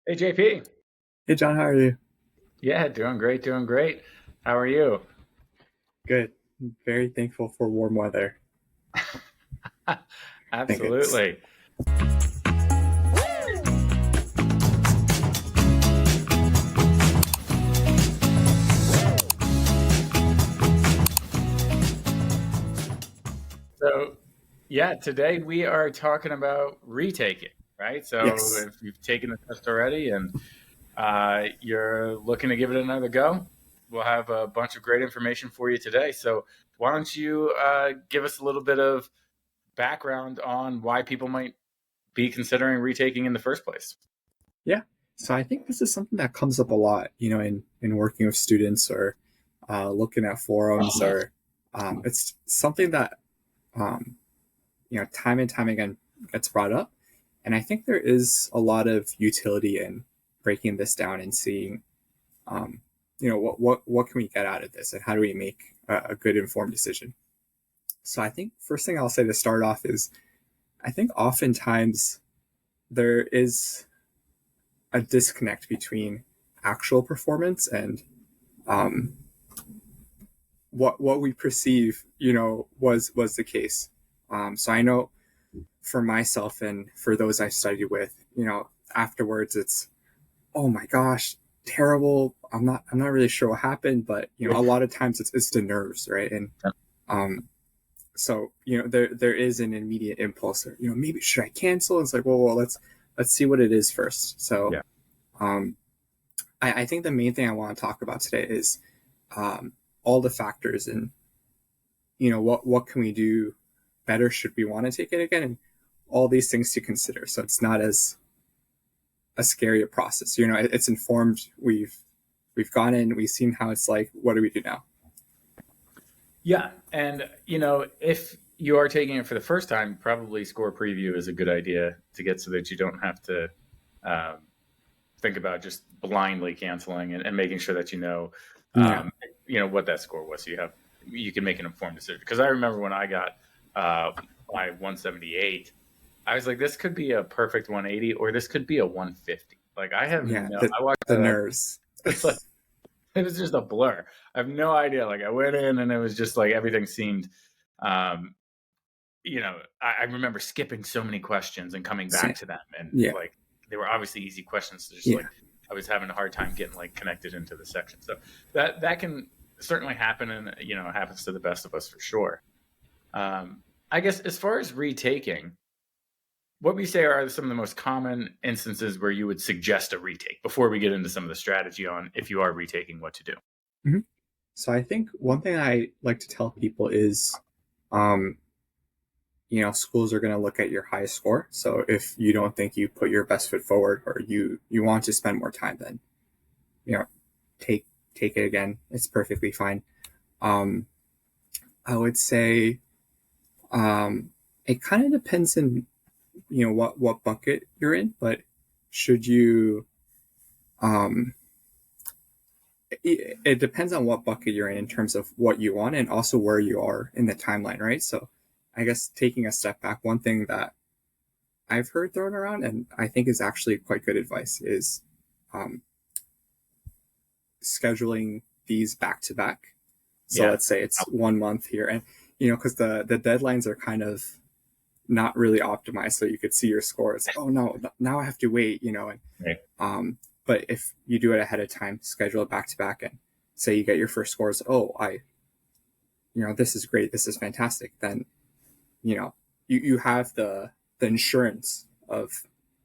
Hey JP. Hey John, how are you? Yeah, doing great, doing great. How are you? Good. I'm very thankful for warm weather. I think it's Absolutely. So, yeah, today we are talking about retaking, right? So, yes. if you've taken the test already and you're looking to give it another go, we'll have a bunch of great information for you today. So, why don't you give us a little bit of background on why people might be considering retaking in the first place? Yeah. So I think this is something that comes up a lot, in working with students or looking at forums or it's something that um, time and time again gets brought up. And I think there is a lot of utility in breaking this down and seeing, um, what can we get out of this and how do we make a good informed decision. So I think first thing I'll say to start off is I think oftentimes there is a disconnect between actual performance and um, what we perceive, was the case. So I know for myself and for those I studied with, afterwards it's, oh my gosh, terrible. I'm not really sure what happened, but a lot of times it's the nerves, right? And um, so there is an immediate impulse, or, maybe should I cancel? It's like, well, let's see what it is first. So Yeah. um, I think the main thing I want to talk about today is all the factors and what can we do better should we want to take it again, and all these things to consider. So it's not as a scary a process. It's informed. We've gone in, we've seen how it's like. What do we do now? Yeah, and if you are taking it for the first time, probably score preview is a good idea to get so that you don't have to um, think about just blindly canceling and making sure that Yeah, um, what that score was, so you can make an informed decision. Because I remember when I got uh, my 178, I was like, this could be a perfect 180, or this could be a 150. Like yeah. I walked The out of that, nerves. it's like it was just a blur. I have no idea. Like I went in and it was just like everything seemed, um, I remember skipping so many questions and coming back Same. to them, and Yeah, like they were obviously easy questions. So just yeah. like I was having a hard time getting like connected into the section. So that can certainly happen, and it happens to the best of us for sure. Um, I guess as far as retaking, what we say are some of the most common instances where you would suggest a retake before we get into some of the strategy on if you are retaking, what to do. Mhm. So I think one thing I like to tell people is, um, schools are going to look at your highest score. So if you don't think you put your best foot forward, or you want to spend more time, then you know take take it again. It's perfectly fine. Um, I would say it kind of depends on what bucket you're in, but should you um, it depends on what bucket you're in terms of what you want and also where you are in the timeline, right? So I guess taking a step back, one thing that I've heard thrown around and I think is actually quite good advice is um, scheduling these back to back. So Yeah. let's say it's 1 month here, and because the deadlines are kind of not really optimized, so you could see your score. It's like, oh no, now I have to wait, and Right. um, but if you do it ahead of time, schedule it back to back, and say you get your first scores, oh, this is great, this is fantastic, then you have the insurance of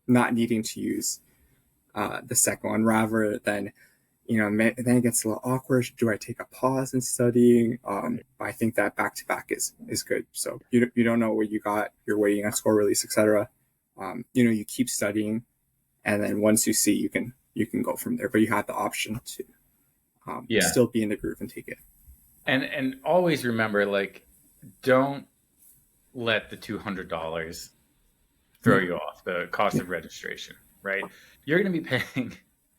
not needing to use the second one, rather than then it gets a little awkward. Do I take a pause in studying? I think that back to back is good. So you don't know what you got. You're waiting on score release, etc. You keep studying, and then once you see, you can go from there. But you have the option to Yeah. still be in the groove and take it. And always remember, like, don't let the $200 throw Yeah, you off the cost yeah, of registration, right? You're going to be paying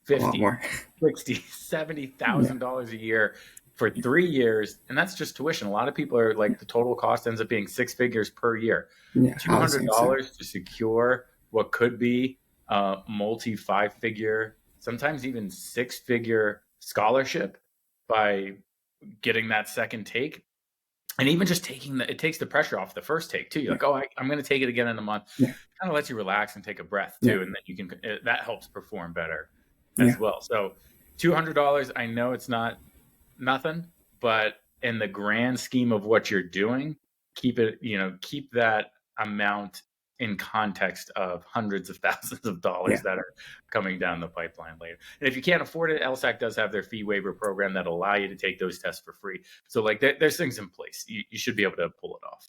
a lot 50, more. 60, seventy Yeah, thousand dollars a year for 3 years, and that's just tuition. A lot of people are like, the total cost ends up being six figures per year. yeah. Two I was hundred saying so. dollars to secure what could be multi 5-figure, sometimes even 6-figure scholarship by getting that second take. And even just it takes the pressure off the first take too. You're Yeah. like, oh, I'm going to take it again in a month. Yeah. Kind of lets you relax and take a breath Yeah. too. And then that helps perform better Yeah. as well. So $200, I know it's not nothing, but in the grand scheme of what you're doing, keep that amount in context of hundreds of thousands of dollars Yeah. that are coming down the pipeline later. And if you can't afford it, LSAC does have their fee waiver program that allow you to take those tests for free. So like there's things in place. You should be able to pull it off.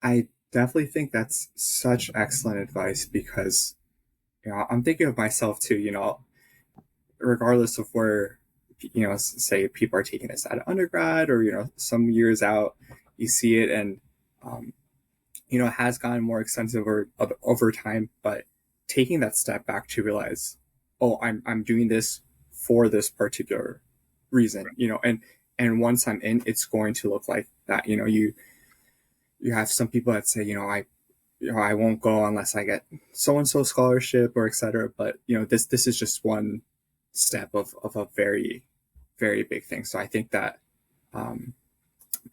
I definitely think that's such excellent advice because, I'm thinking of myself too, regardless of where, say people are taking this at undergrad or, some years out, you see it and, it has gotten more expensive over time, but taking that step back to realize, oh, I'm doing this for this particular reason, and once I'm in, it's going to look like that. You have some people that say, I won't go unless I get so and so scholarship or etc. But this is just one step of a very, very big thing. So I think that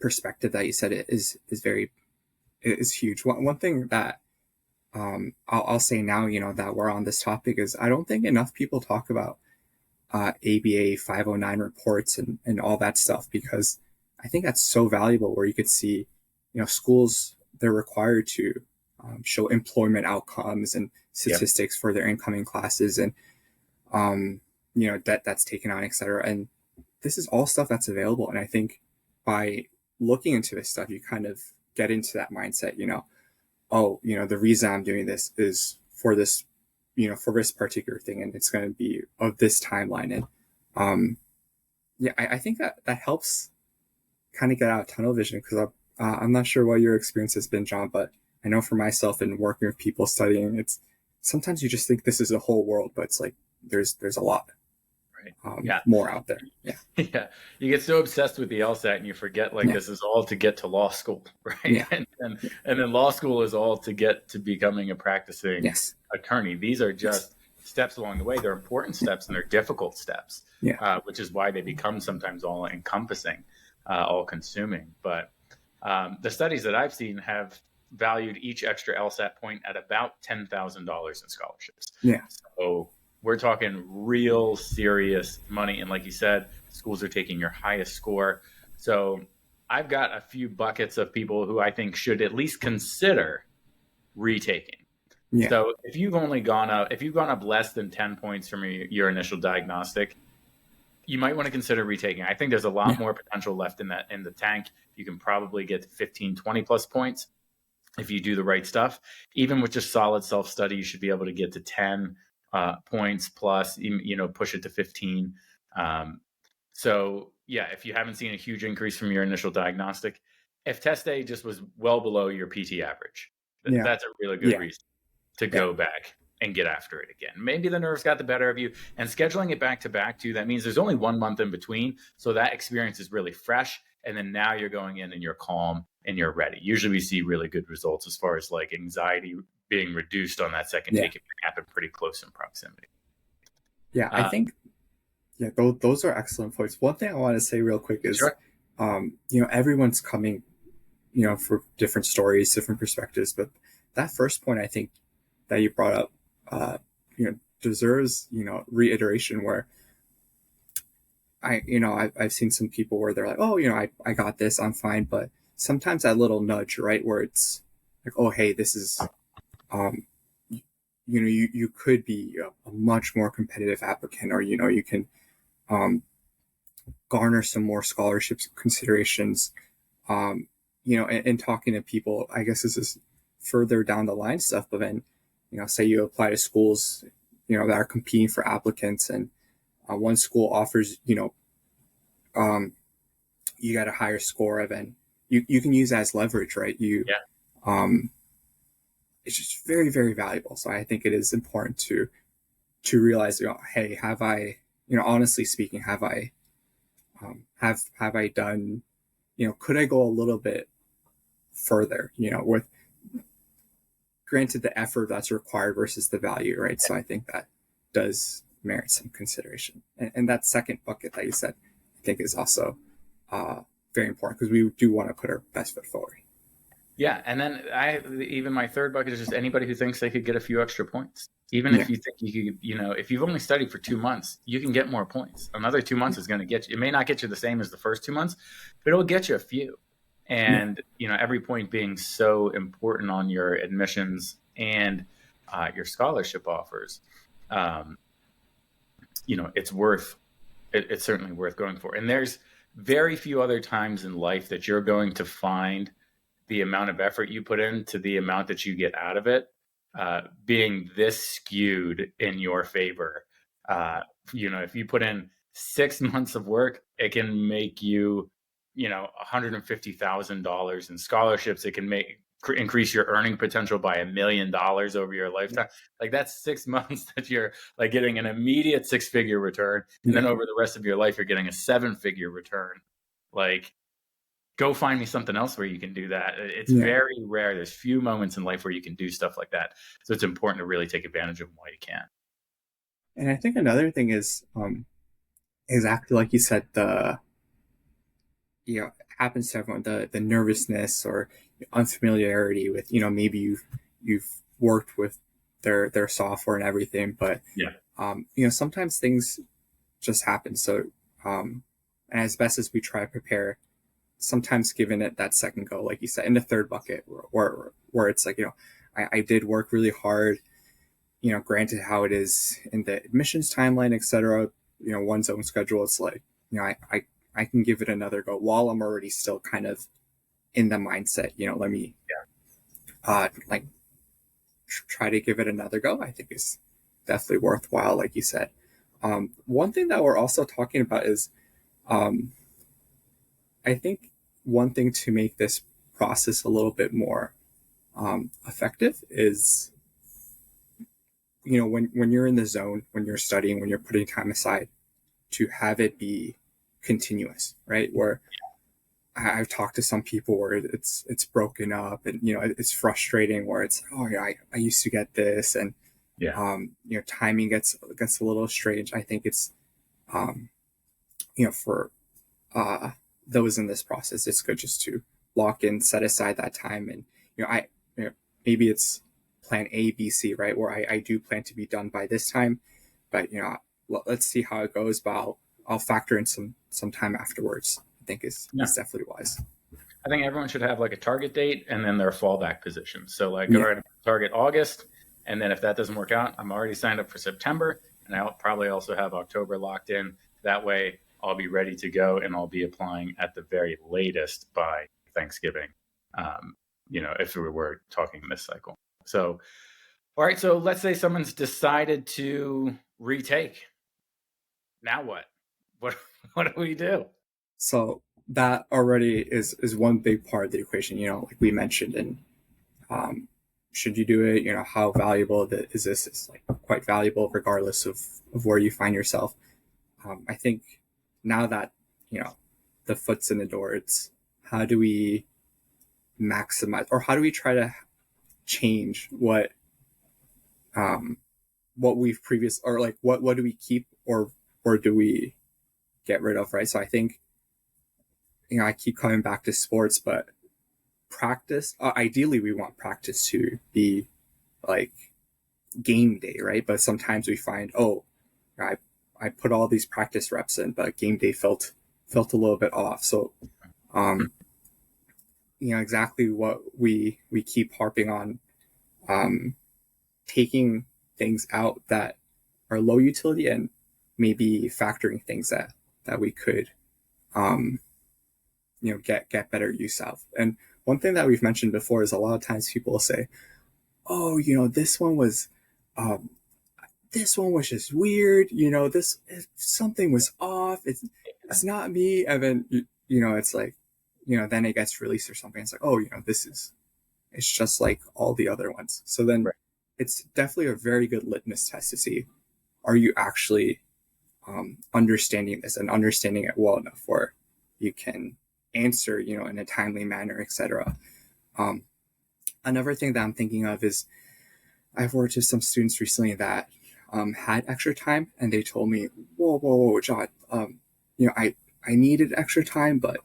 perspective that you said is huge. One thing that I'll say now, that we're on this topic is I don't think enough people talk about ABA 509 reports and all that stuff, because I think that's so valuable where you could see, schools, they're required to show employment outcomes and statistics for their incoming classes and, debt that's taken on, etc. And this is all stuff that's available. And I think by looking into this stuff, you kind of get into that mindset, the reason I'm doing this is for this, for this particular thing, and it's going to be of this timeline. And I think that helps kind of get out of tunnel vision, because I'm not sure what your experience has been, John, but I know for myself and working with people studying, it's sometimes you just think this is the whole world, but it's like there's a lot. Right. More out there. Yeah. Yeah. You get so obsessed with the LSAT and you forget this is all to get to law school, right? Yeah. And then law school is all to get to becoming a practicing attorney. These are just steps along the way. They're important steps and they're difficult steps, which is why they become sometimes all encompassing, all consuming. But the studies that I've seen have valued each extra LSAT point at about $10,000 in scholarships. Yeah. So we're talking real serious money. And like you said, schools are taking your highest score. So I've got a few buckets of people who I think should at least consider retaking. Yeah. So if you've gone up less than 10 points from your initial diagnostic, you might want to consider retaking. I think there's a lot more potential left in the tank. You can probably get 15, 20 plus points if you do the right stuff. Even with just solid self-study, you should be able to get to 10 points plus, push it to 15. So yeah, if you haven't seen a huge increase from your initial diagnostic, if test A just was well below your PT average, that's a really good reason to go back and get after it again. Maybe the nerves got the better of you, and scheduling it back to back too. That means there's only 1 month in between. So that experience is really fresh. And then now you're going in and you're calm and you're ready. Usually we see really good results as far as like anxiety being reduced on that second take. It can happen pretty close in proximity. Yeah, I think, those are excellent points. One thing I want to say real quick is, everyone's coming, for different stories, different perspectives. But that first point, I think that you brought up, deserves, reiteration, where I've seen some people where they're like, oh, I got this, I'm fine. But sometimes that little nudge, right, where it's like, oh, hey, this is, you could be a much more competitive applicant, or, you can garner some more scholarships considerations, and talking to people. I guess this is further down the line stuff, but then, say you apply to schools, that are competing for applicants, and one school offers, you got a higher score, and then you can use that as leverage, right? It's just very, very valuable. So I think it is important to realize, hey, have I, honestly speaking, have I done, could I go a little bit further, granted the effort that's required versus the value, right? So I think that does merit some consideration. And that second bucket that you said, I think is also very important because we do want to put our best foot forward. Yeah, and then even my third bucket is just anybody who thinks they could get a few extra points. Even if you think you could, if you've only studied for 2 months, you can get more points. Another 2 months is going to get you. It may not get you the same as the first 2 months, but it'll get you a few. And every point being so important on your admissions and your scholarship offers. It's certainly worth going for. And there's very few other times in life that you're going to find the amount of effort you put into the amount that you get out of it being this skewed in your favor. If you put in 6 months of work, it can make you, $150,000 in scholarships. It can increase your earning potential by $1 million over your lifetime. Like that's 6 months that you're like getting an immediate 6-figure return. And then over the rest of your life, you're getting a 7-figure return. Like, go find me something else where you can do that. It's very rare. There's few moments in life where you can do stuff like that. So it's important to really take advantage of them while you can. And I think another thing is exactly like you said, it happens to everyone, the nervousness or unfamiliarity with, maybe you've worked with their software and everything, but sometimes things just happen. So and as best as we try to prepare, sometimes giving it that second go, like you said, in the third bucket where it's like, I did work really hard, granted how it is in the admissions timeline, etc., one's own schedule. It's like, I can give it another go while I'm already still kind of in the mindset, let me try to give it another go. I think is definitely worthwhile, like you said. One thing that we're also talking about is I think one thing to make this process a little bit more effective is, when you're in the zone, when you're studying, when you're putting time aside, to have it be continuous, right? Where I've talked to some people where it's broken up and, it's frustrating where it's, I used to get this. And, timing gets a little strange. I think it's, for those in this process, it's good just to lock in, set aside that time. And, maybe it's plan A, B, C, right? Where I do plan to be done by this time, but, let's see how it goes. But I'll factor in some time afterwards. I think is definitely wise. I think everyone should have like a target date and then their fallback position. So like, all right, target August. And then if that doesn't work out, I'm already signed up for September, and I'll probably also have October locked in. That way I'll be ready to go, and I'll be applying at the very latest by Thanksgiving, if we were talking this cycle. So, all right, so let's say someone's decided to retake. Now what? What do we do? So that already is one big part of the equation, like we mentioned. And should you do it? How valuable is this? It's like quite valuable regardless of where you find yourself. I think now that, the foot's in the door, it's how do we maximize, or how do we try to change what we've or like what do we keep or do we get rid of, right? So I think, I keep coming back to sports, but practice, ideally we want practice to be like game day, right? But sometimes we find, I put all these practice reps in, but game day felt a little bit off. So, exactly what we keep harping on, taking things out that are low utility and maybe factoring things that we could, get better use of. And one thing that we've mentioned before is a lot of times people will say, this one was just weird. Something was off. It's not me. And then, it's like, then it gets released or something. It's like, it's just like all the other ones. So then it's definitely a very good litmus test to see, are you actually understanding this and understanding it well enough where you can answer, in a timely manner, etc. Another thing that I'm thinking of is I've worked with some students recently that had extra time, and they told me, "Whoa, whoa, whoa, John, I needed extra time, but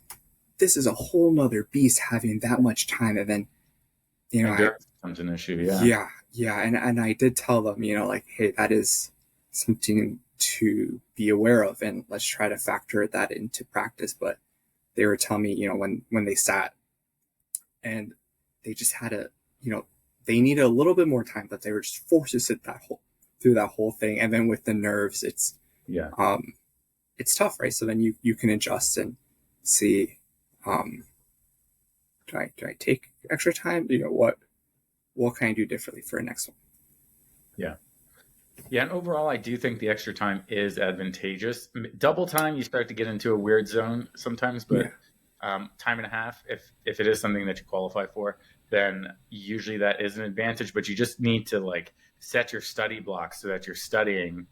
this is a whole nother beast having that much time." And then, I Endurance becomes an issue. Yeah. yeah, and I did tell them, like, hey, that is something to be aware of, and let's try to factor that into practice. But they were telling me, when they sat and they just had a, they needed a little bit more time, but they were just forced to sit through that whole thing. And then with the nerves, Yeah. It's tough, right? So then you can adjust and see, do I take extra time? What can I do differently for the next one? Yeah. Yeah. And overall, I do think the extra time is advantageous. Double time, you start to get into a weird zone sometimes, Yeah, but time and a half, if it is something that you qualify for, then usually that is an advantage. But you just need to like set your study blocks so that you're studying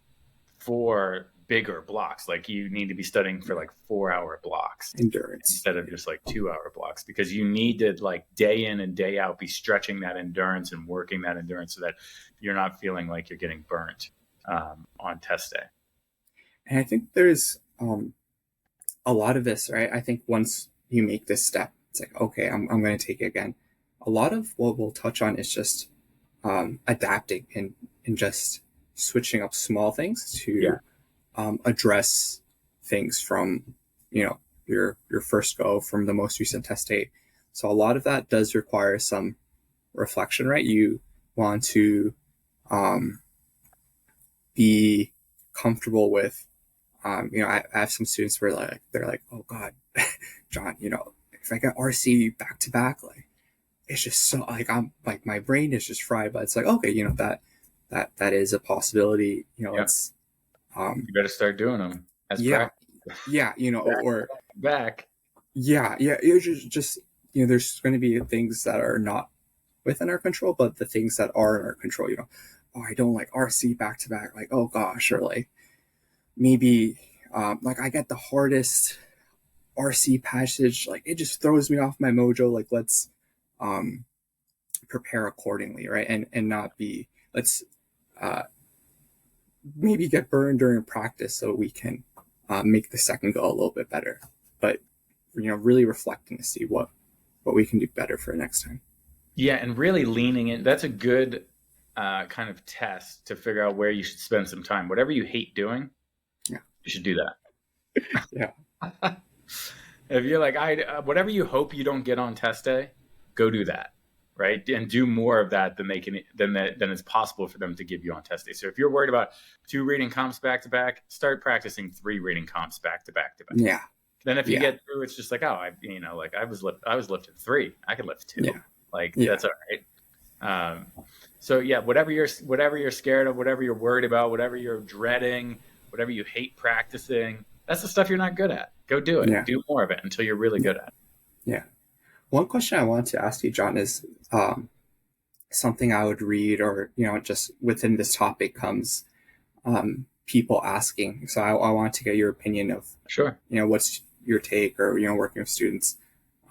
for bigger blocks. Like you need to be studying for like 4 hour blocks endurance. instead of just like 2 hour blocks, because you need to like day in and day out be stretching that endurance and working that endurance so that you're not feeling like you're getting burnt on test day. And I think there's a lot of this, right? I think once you make this step, it's like, okay, I'm going to take it again. A lot of what we'll touch on is just adapting and just switching up small things Yeah. to address things from, your first go from the most recent test date. So a lot of that does require some reflection, right? You want to um, be comfortable with, I have some students where they're like, oh God, John, if I get RC back to back, like it's just so like I'm like my brain is just fried. But it's like, okay, that is a possibility. Yeah. It's You better start doing them as yeah, practice. yeah, or Back. yeah, it's just there's going to be things that are not within our control, but the things that are in our control, oh, I don't like RC back to back, like, oh gosh, or like maybe like I get the hardest RC passage, like it just throws me off my mojo. Like let's um, prepare accordingly, right? And not be let's uh, maybe get burned during practice so we can make the second go a little bit better. But really reflecting to see what we can do better for next time. Yeah, and really leaning in. That's a good kind of test to figure out where you should spend some time. Whatever you hate doing, Yeah, you should do yeah, that. If you're like, whatever you hope you don't get on test day, go do that, right? And do more of that than they can than it's possible for them to give you on test day. So if you're worried about 2 reading comps back to back, start practicing 3 reading comps back to back to back. yeah, Then if you yeah, get through, it's just like, oh, like I was lifting 3, I could lift 2. yeah, Like yeah, that's all right. So yeah, whatever you're scared of, whatever you're worried about, whatever you're dreading, whatever you hate practicing, that's the stuff you're not good at. Go do it. yeah, Do more of it until you're really good at it. yeah. One question I wanted to ask you, John, is something I would read, or just within this topic comes people asking. So I want to get your opinion of Sure. what's your take, or working with students.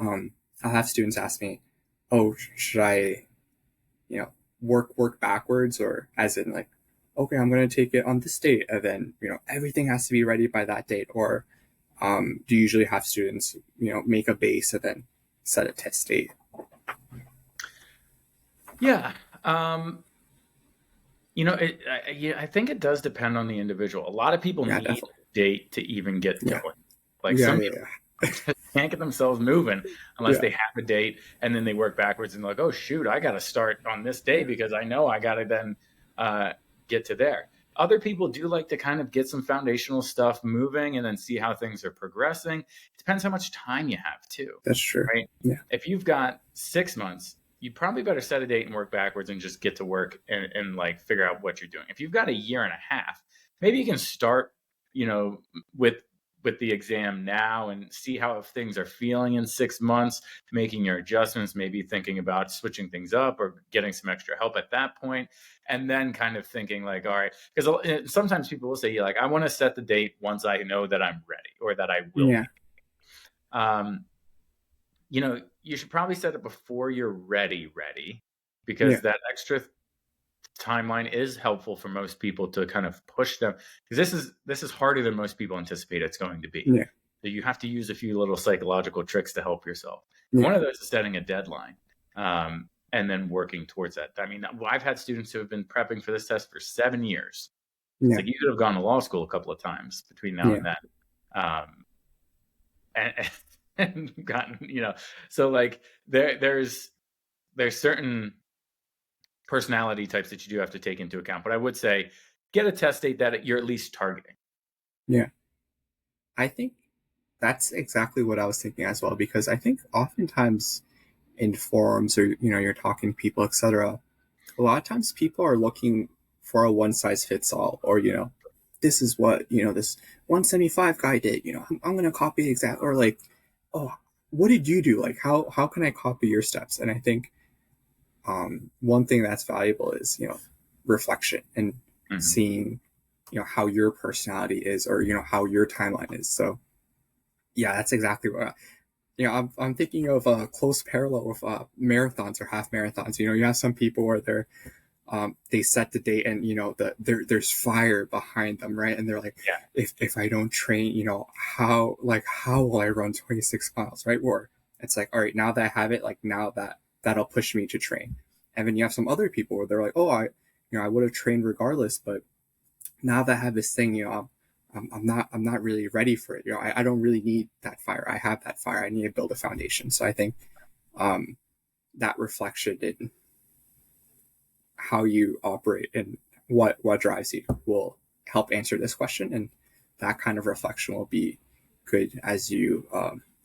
I'll have students ask me, oh, should I work backwards, or as in like, okay, I'm going to take it on this date, and then everything has to be ready by that date, or do you usually have students make a base and then set a test date? Yeah. I think it does depend on the individual. A lot of people Yeah, need definitely. a date to even get Yeah, going. Like yeah, some yeah, people yeah. can't get themselves moving unless Yeah, they have a date, and then they work backwards and like, oh shoot, I got to start on this day because I know I got to then uh, get to there. Other people do like to kind of get some foundational stuff moving and then see how things are progressing. It depends how much time you have too, that's true. right? Yeah, If you've got 6 months, you probably better set a date and work backwards and just get to work and like figure out what you're doing. If you've got a year and a half, maybe you can start, with the exam now and see how things are feeling in 6 months, making your adjustments, maybe thinking about switching things up or getting some extra help at that point, and then kind of thinking like, all right, because sometimes people will say, like, I want to set the date once I know that I'm ready or that I will yeah, be. Um, you should probably set it before you're ready, because yeah, that extra timeline is helpful for most people to kind of push them, because this is harder than most people anticipate it's going to be. Yeah. So you have to use a few little psychological tricks to help yourself. And Yeah. one of those is setting a deadline, and then working towards that. I mean, I've had students who have been prepping for this test for 7 years. It's Yeah. like you could have gone to law school a couple of times between now Yeah. and then, and, and gotten, so like there's certain personality types that you do have to take into account. But I would say get a test date that you're at least targeting. Yeah. I think that's exactly what I was thinking as well, because I think oftentimes in forums or, you're talking to people, etc., a lot of times people are looking for a one size fits all, or, this is what, this 175 guy did, I'm going to copy exactly, or like, oh, what did you do? Like, how can I copy your steps? And I think one thing that's valuable is, reflection and seeing, how your personality is, or, how your timeline is. So yeah, that's exactly what, I'm thinking of a close parallel with marathons or half marathons. You have some people where they set the date, and there's fire behind them, right? And they're like, Yeah. if I don't train, how will I run 26 miles, right? Or it's like, all right, now that I have it, like now that'll push me to train. And then you have some other people where they're like, oh, I would have trained regardless, but now that I have this thing, I'm not really ready for it. I don't really need that fire. I have that fire. I need to build a foundation. So I think that reflection in how you operate and what drives you will help answer this question. And that kind of reflection will be good as you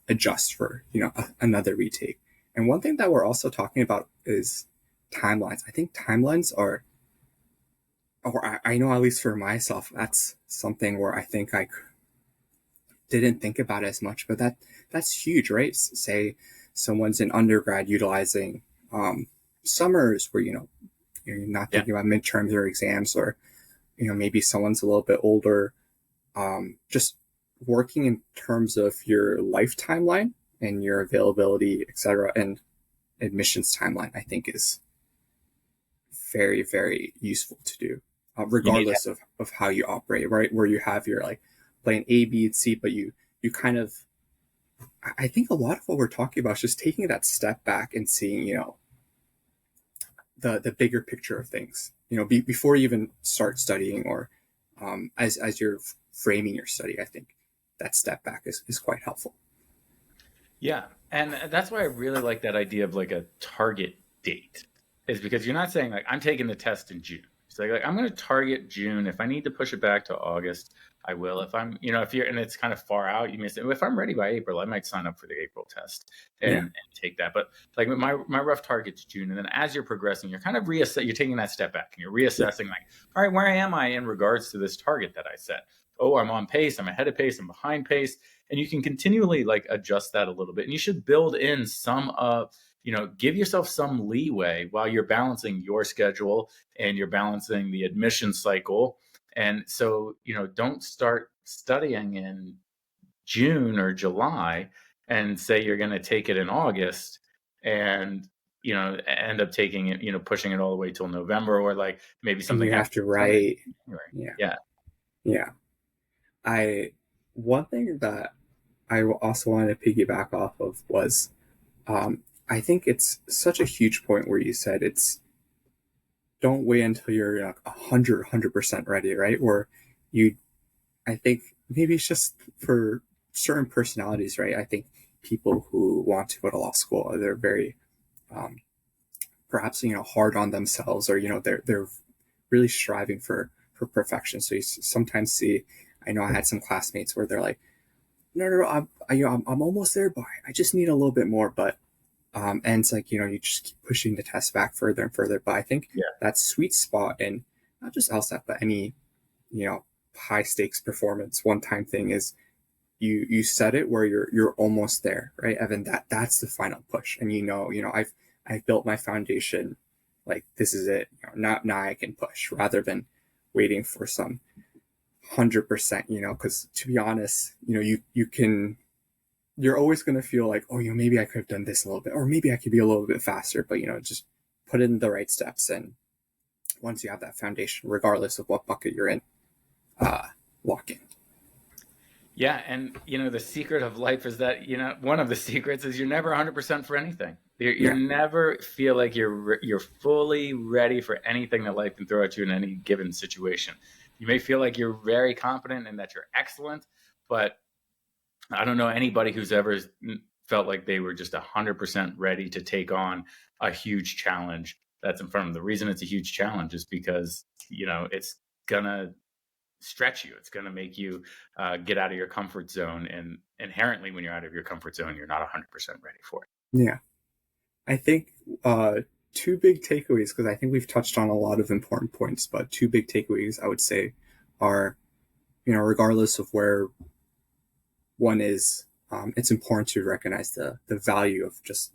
adjust for, another retake. And one thing that we're also talking about is timelines. I think timelines are, or I know at least for myself, that's something where I think I didn't think about it as much, but that's huge, right? Say someone's in undergrad utilizing summers where, you're not thinking about midterms or exams, or, maybe someone's a little bit older, just working in terms of your life timeline and your availability, etc., and admissions timeline, I think is very, very useful to do, regardless of how you operate, right? Where you have your like plan A, B, and C, but you kind of, I think a lot of what we're talking about is just taking that step back and seeing, the bigger picture of things, before you even start studying, or as you're framing your study. I think that step back is quite helpful. Yeah. And that's why I really like that idea of like a target date, is because you're not saying like, I'm taking the test in June. It's like I'm going to target June. If I need to push it back to August, I will. If I'm, if you're, and it's kind of far out, you may say, if I'm ready by April, I might sign up for the April test and take that. But like my rough target's June. And then as you're progressing, you're kind of you're taking that step back and you're reassessing like, all right, where am I in regards to this target that I set? Oh, I'm on pace. I'm ahead of pace. I'm behind pace. And you can continually like adjust that a little bit. And you should build in some of, give yourself some leeway while you're balancing your schedule and you're balancing the admission cycle. And so, don't start studying in June or July and say you're going to take it in August, and, end up taking it, pushing it all the way till November, or like maybe And something you have happens to in January. write. Yeah. One thing that I also wanted to piggyback off of was, I think it's such a huge point where you said don't wait until you're like 100% ready, right? Or I think maybe it's just for certain personalities, right? I think people who want to go to law school, they're very, perhaps, hard on themselves, or, they're really striving for perfection. So you sometimes see, I know I had some classmates where they're like, no, I'm almost there, but I just need a little bit more. But and it's like, you just keep pushing the test back further and further. But I think that sweet spot in not just LSAT, but any, high stakes performance one time thing is you set it where you're almost there, right, Evan? That's the final push. And I've built my foundation, like this is it. Now I can push, rather than waiting for some 100%, because to be honest, you're always going to feel like, oh, maybe I could have done this a little bit, or maybe I could be a little bit faster, but, just put in the right steps and once you have that foundation, regardless of what bucket you're in, walk in. Yeah, and the secret of life is that one of the secrets is you're never 100% for anything. You're Yeah. never feel like you're fully ready for anything that life can throw at you in any given situation. You may feel like you're very confident and that you're excellent, but I don't know anybody who's ever felt like they were just 100% ready to take on a huge challenge that's in front of them. The reason it's a huge challenge is because it's gonna stretch you. It's going to make you get out of your comfort zone. And inherently, when you're out of your comfort zone, you're not 100% ready for it. Yeah. I think two big takeaways, because I think we've touched on a lot of important points, but two big takeaways I would say are, regardless of where one is, it's important to recognize the value of just,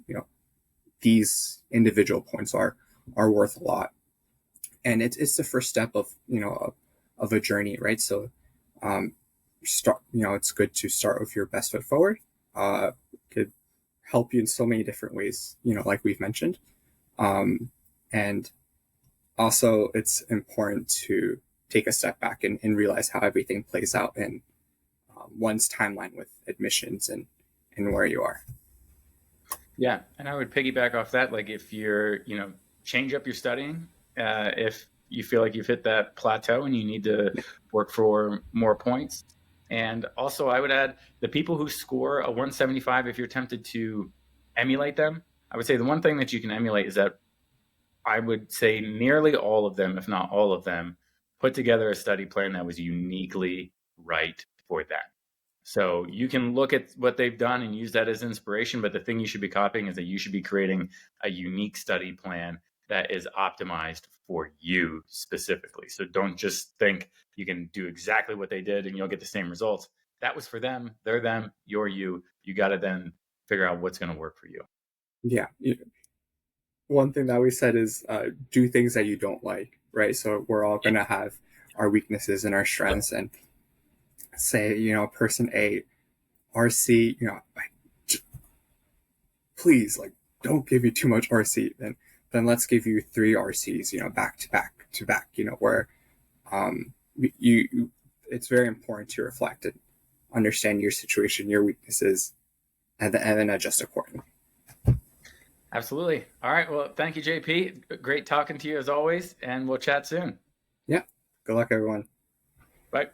these individual points are worth a lot. And it's the first step of, of a journey, right? So, it's good to start with your best foot forward. Could help you in so many different ways, like we've mentioned. And also it's important to take a step back and realize how everything plays out in one's timeline with admissions and where you are. Yeah. And I would piggyback off that. Like if you're, change up your studying, if you feel like you've hit that plateau and you need to work for more points. And also I would add the people who score a 175, if you're tempted to emulate them, I would say the one thing that you can emulate is that I would say nearly all of them, if not all of them, put together a study plan that was uniquely right for them. So you can look at what they've done and use that as inspiration, but the thing you should be copying is that you should be creating a unique study plan that is optimized for you specifically. So don't just think you can do exactly what they did and you'll get the same results. That was for them, they're them, you're you. You got to then figure out what's going to work for you. Yeah. One thing that we said is do things that you don't like, right? So we're all going to have our weaknesses and our strengths. And say, person A, RC, please, like, don't give you too much RC. Then let's give you 3 RCs, back to back to back, where you it's very important to reflect and understand your situation, your weaknesses, and then adjust accordingly. Absolutely. All right. Well, thank you, JP. Great talking to you as always, and we'll chat soon. Yeah. Good luck, everyone. Bye.